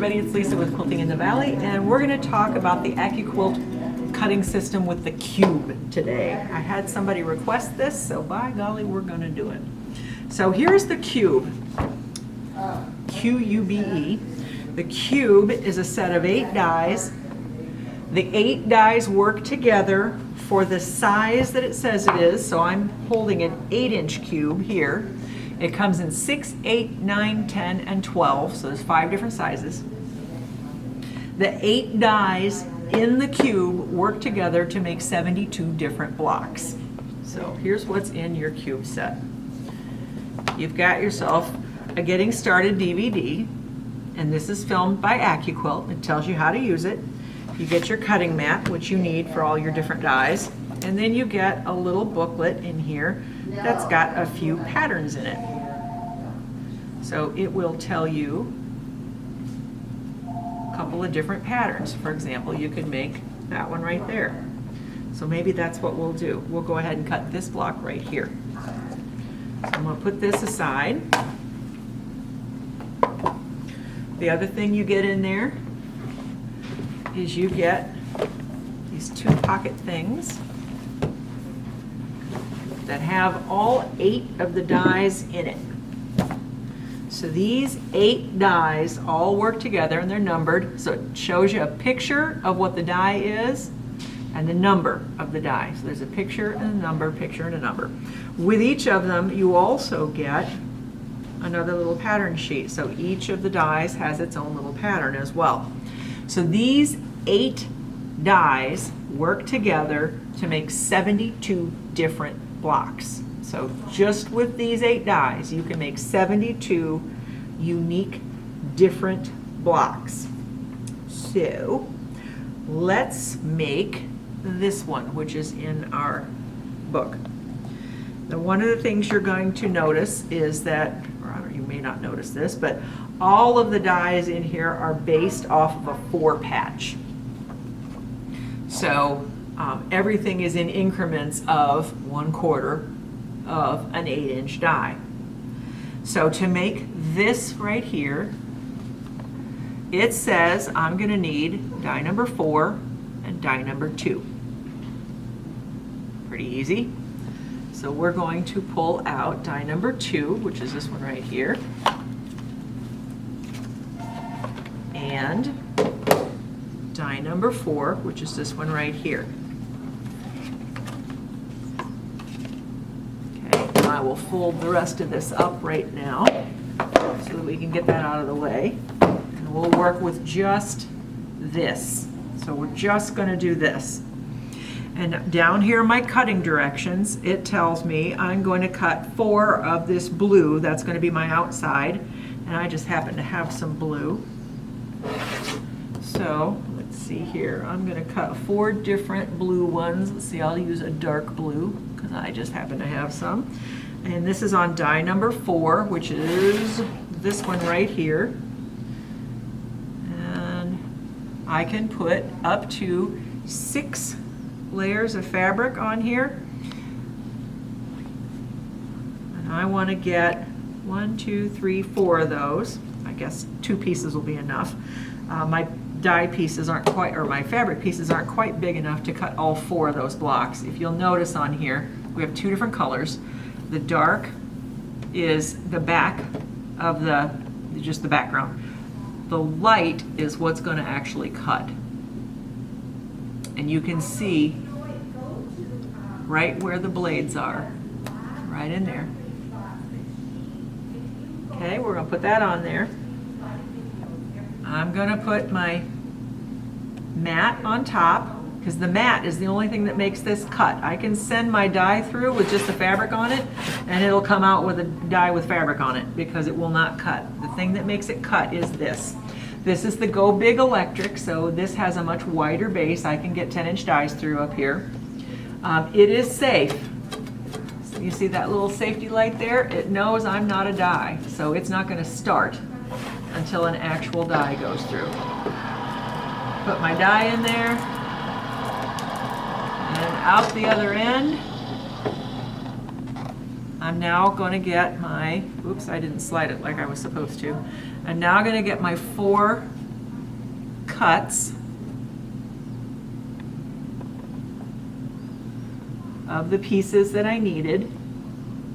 everybody, it's Lisa with Quilting in the Valley, and we're going to talk about the Accuquilt cutting system with the Qube today. I had somebody request this, so by golly, we're going to do it. So here's the Qube, Q-U-B-E. The Qube is a set of 8 dies. The 8 dies work together for the size that it says it is, so I'm holding an 8-inch cube here. It comes in 6, 8, 9, 10, and 12, so there's 5 different sizes. The 8 dies in the cube work together to make 72 different blocks. So here's what's in your cube set. You've got yourself a Getting Started DVD, and this is filmed by Accuquilt. It tells you how to use it. You get your cutting mat, which you need for all your different dies, and then you get a little booklet in here that's got a few patterns in it. So it will tell you a couple of different patterns. For example, you could make that one right there. So maybe that's what we'll do. We'll go ahead and cut this block right here. So I'm going to put this aside. The other thing you get in there is you get these 2 pocket things that have all 8 of the dies in it. So these 8 dies all work together and they're numbered, so it shows you a picture of what the die is and the number of the die. So there's a picture and a number, picture and a number. With each of them, you also get another little pattern sheet. So each of the dies has its own little pattern as well. So these 8 dies work together to make 72 different blocks. So just with these 8 dies, you can make 72 unique different blocks. So let's make this one, which is in our book. Now, one of the things you're going to notice is that, or you may not notice this, but all of the dies in here are based off of a 4 patch. So everything is in increments of 1/4 of an 8-inch die. So to make this right here, it says I'm going to need die number 4 and die number 2. Pretty easy. So we're going to pull out die number 2, which is this one right here, and die number 4, which is this one right here. Okay, I will fold the rest of this up right now so that we can get that out of the way. And we'll work with just this. So we're just going to do this. And down here in my cutting directions, it tells me I'm going to cut 4 of this blue. That's going to be my outside. And I just happen to have some blue. So let's see here. I'm going to cut 4 different blue ones. Let's see, I'll use a dark blue because I just happen to have some. And this is on die number 4, which is this one right here. And I can put up to 6 layers of fabric on here. And I want to get 1, 2, 3, 4 of those. I guess 2 pieces will be enough. My die pieces aren't quite, or my fabric pieces aren't quite big enough to cut all 4 of those blocks. If you'll notice on here, we have 2 different colors. The dark is the back of just the background. The light is what's going to actually cut. And you can see right where the blades are, right in there. Okay, we're going to put that on there. I'm going to put my mat on top because the mat is the only thing that makes this cut. I can send my die through with just the fabric on it and it'll come out with a die with fabric on it because it will not cut. The thing that makes it cut is this. This is the Go Big Electric, so this has a much wider base. I can get 10-inch dies through up here. It is safe. So you see that little safety light there? It knows I'm not a die, so it's not going to start until an actual die goes through. Put my die in there, and out the other end, I'm now going to get my, oops, I didn't slide it like I was supposed to. I'm now going to get my 4 cuts of the pieces that I needed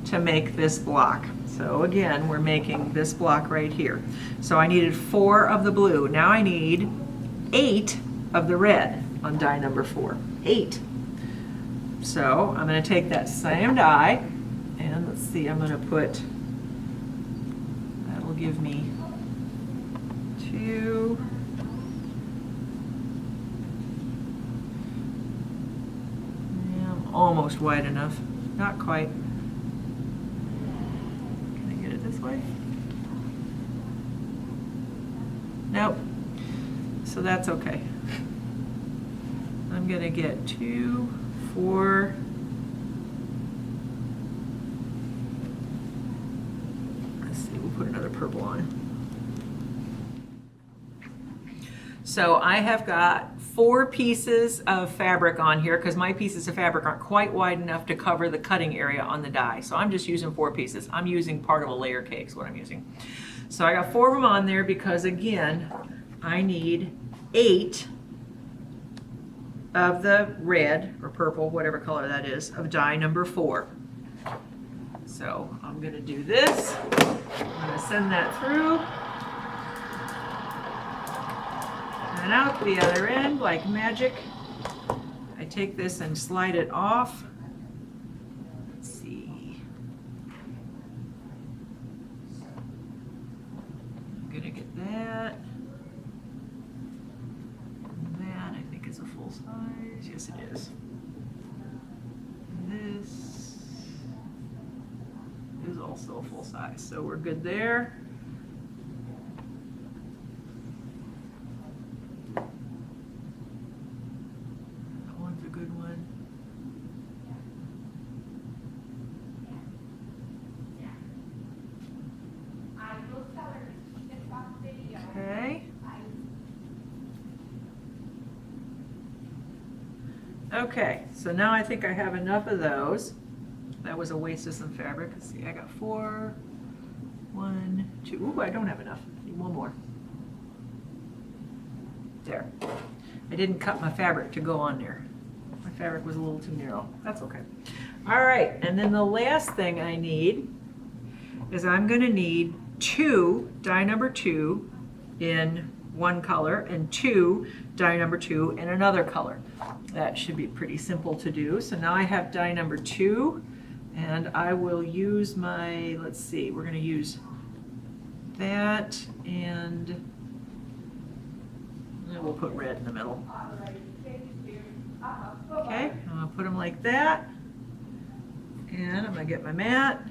to make this block. So again, we're making this block right here. So I needed 4 of the blue. Now I need 8 of the red on die number 4. 8. So I'm going to take that same die, and let's see, I'm going to put, that'll give me 2. Yeah, I'm almost wide enough. Not quite. Can I get it this way? Nope. So that's okay. I'm going to get 2, 4, let's see, we'll put another purple on. So I have got 4 pieces of fabric on here because my pieces of fabric aren't quite wide enough to cover the cutting area on the die. So I'm just using 4 pieces. I'm using part of a layer cake is what I'm using. So I got 4 of them on there because again, I need 8 of the red or purple, whatever color that is, of die number 4. So I'm going to do this. I'm going to send that through and out the other end like magic. I take this and slide it off. Let's see. I'm going to get that. Is a full size? Yes, it is. And this is also a full size, so we're good there. That one's a good one. Okay. Okay, so now I think I have enough of those. That was a waste of some fabric. Let's see, I got 4, 1, 2. Ooh, I don't have enough. I need one more. There. I didn't cut my fabric to go on there. My fabric was a little too narrow. That's okay. All right, and then the last thing I need is I'm going to need 2 die number 2 in one color and 2 die number 2 in another color. That should be pretty simple to do. So now I have die number 2, and I will use my, let's see, we're going to use that, and we'll put red in the middle. Okay, I'm going to put them like that, and I'm going to get my mat,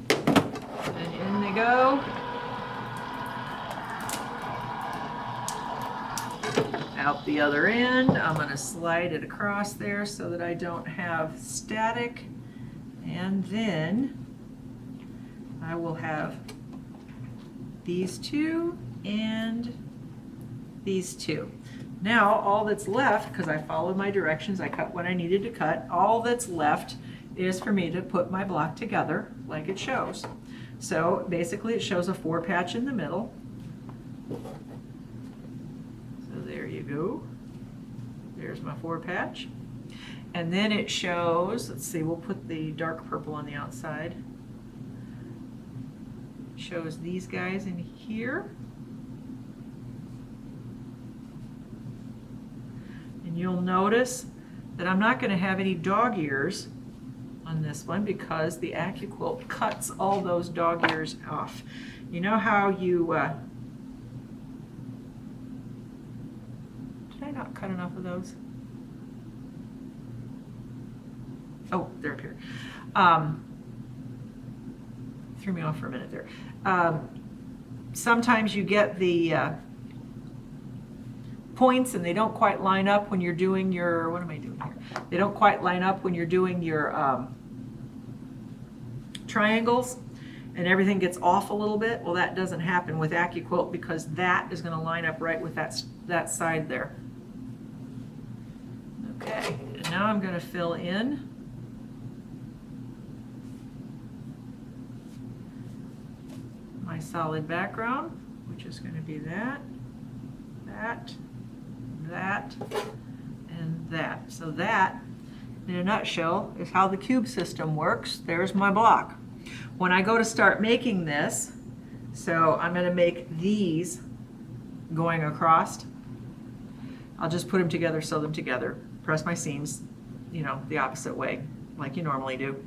and in they go. Out the other end, I'm going to slide it across there so that I don't have static, and then I will have these 2 and these 2. Now all that's left, because I followed my directions, I cut what I needed to cut, all that's left is for me to put my block together like it shows. So basically it shows a 4 patch in the middle. There you go. There's my 4 patch. And then it shows, let's see, we'll put the dark purple on the outside. It shows these guys in here. And you'll notice that I'm not going to have any dog ears on this one because the Accuquilt cuts all those dog ears off. You know how you did I not cut enough of those? Oh, they're up here. Threw me off for a minute there. Sometimes you get the points and they don't quite line up when you're doing your, what am I doing here? They don't quite line up when you're doing your triangles and everything gets off a little bit. Well, that doesn't happen with Accuquilt because that is going to line up right with that side there. Okay, and now I'm going to fill in my solid background, which is going to be that. that, that, and that. So that, in a nutshell, is how the cube system works. There's my block. When I go to start making this, so I'm going to make these going across. I'll just put them together, sew them together, press my seams, you know, the opposite way, like you normally do.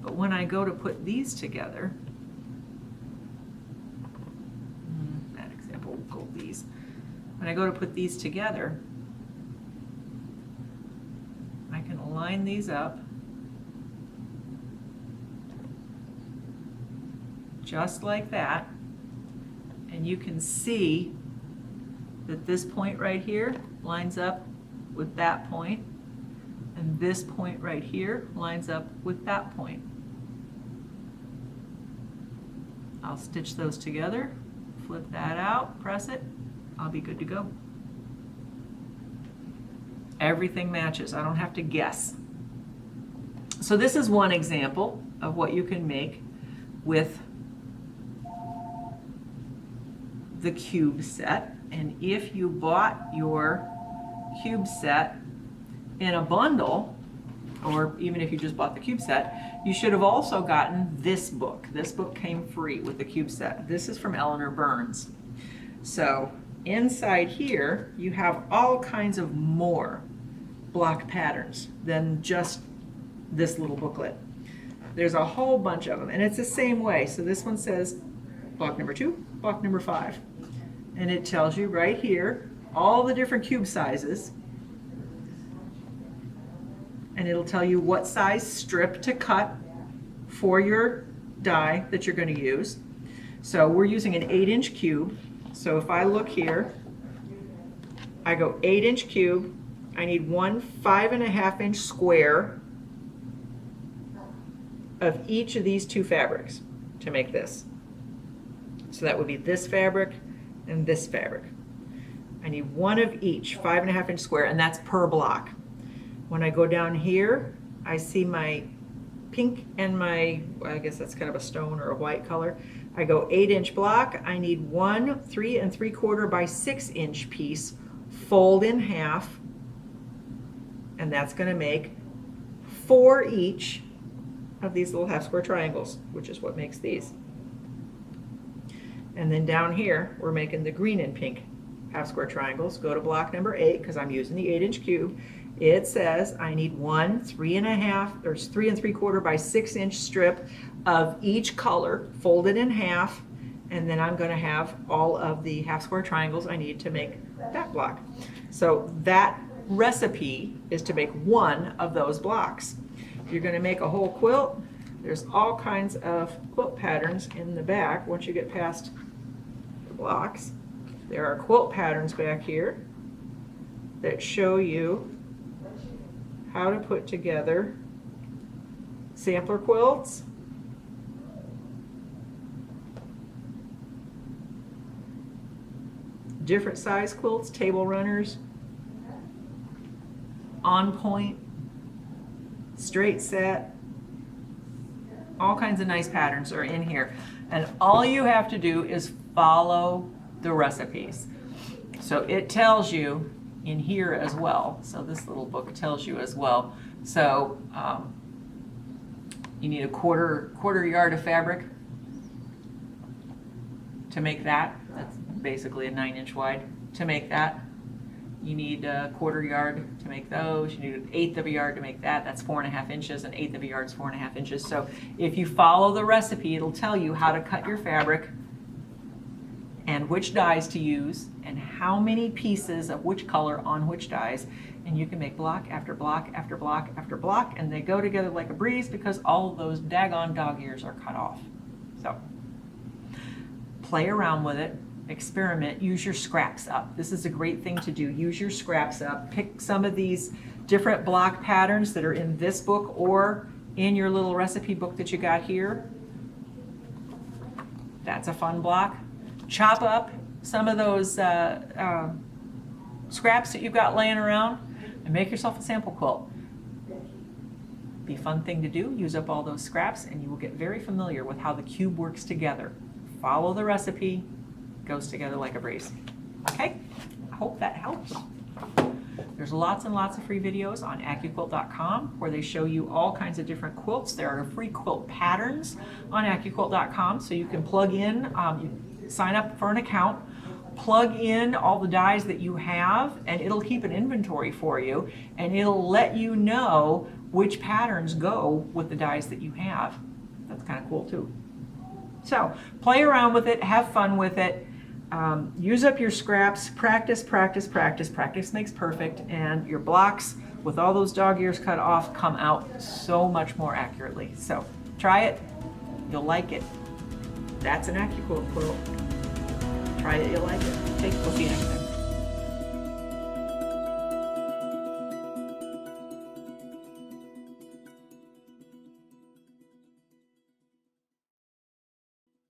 But when I go to put these together, that example, we'll go these. When I go to put these together, I can line these up just like that, and you can see that this point right here lines up with that point, and this point right here lines up with that point. I'll stitch those together, flip that out, press it, I'll be good to go. Everything matches, I don't have to guess. So this is one example of what you can make with the cube set. And if you bought your cube set in a bundle, or even if you just bought the cube set, you should have also gotten this book. This book came free with the cube set. This is from Eleanor Burns. So inside here, you have all kinds of more block patterns than just this little booklet. There's a whole bunch of them, and it's the same way. So this one says block number 2, block number 5. And it tells you right here all the different cube sizes, and it'll tell you what size strip to cut for your die that you're going to use. So we're using an 8-inch cube. So if I look here, I go 8-inch cube. I need one 5.5-inch square of each of these 2 fabrics to make this. So that would be this fabric and this fabric. I need one of each 5.5-inch square, and that's per block. When I go down here, I see my pink and my, I guess that's kind of a stone or a white color. I go 8-inch block. I need one 3 3/4 by 6-inch piece, fold in half, and that's going to make 4 each of these little half square triangles, which is what makes these. And then down here, we're making the green and pink half square triangles. Go to block number 8, because I'm using the 8-inch cube. It says I need one 3 3/4 by 6-inch strip of each color, folded in half, and then I'm going to have all of the half square triangles I need to make that block. So that recipe is to make one of those blocks. If you're going to make a whole quilt, there's all kinds of quilt patterns in the back. Once you get past the blocks, there are quilt patterns back here that show you how to put together sampler quilts, different size quilts, table runners, on point, straight set. All kinds of nice patterns are in here, and all you have to do is follow the recipes. So it tells you in here as well. So this little book tells you as well. So you need a quarter yard of fabric to make that. That's basically a 9-inch wide to make that. You need a quarter yard to make those. You need an 1/8 of a yard to make that. That's 4.5 inches. An 1/8 of a yard is 4.5 inches. So if you follow the recipe, it'll tell you how to cut your fabric and which dies to use and how many pieces of which color on which dies. And you can make block after block after block after block, and they go together like a breeze because all of those daggone dog ears are cut off. So play around with it. Experiment, use your scraps up. This is a great thing to do. Use your scraps up. Pick some of these different block patterns that are in this book or in your little recipe book that you got here. That's a fun block. Chop up some of those scraps that you've got laying around and make yourself a sample quilt. Be a fun thing to do. Use up all those scraps and you will get very familiar with how the cube works together. Follow the recipe. Goes together like a breeze. Okay, I hope that helps. There's lots and lots of free videos on Accuquilt.com where they show you all kinds of different quilts. There are free quilt patterns on Accuquilt.com, so you can plug in, you sign up for an account, plug in all the dies that you have, and it'll keep an inventory for you, and it'll let you know which patterns go with the dies that you have. That's kind of cool too. So play around with it, have fun with it. Use up your scraps, practice, practice, practice. Practice makes perfect, and your blocks with all those dog ears cut off come out so much more accurately. So try it, you'll like it. That's an Accuquilt quilt. Try it, you'll like it. Okay, we'll see you next time.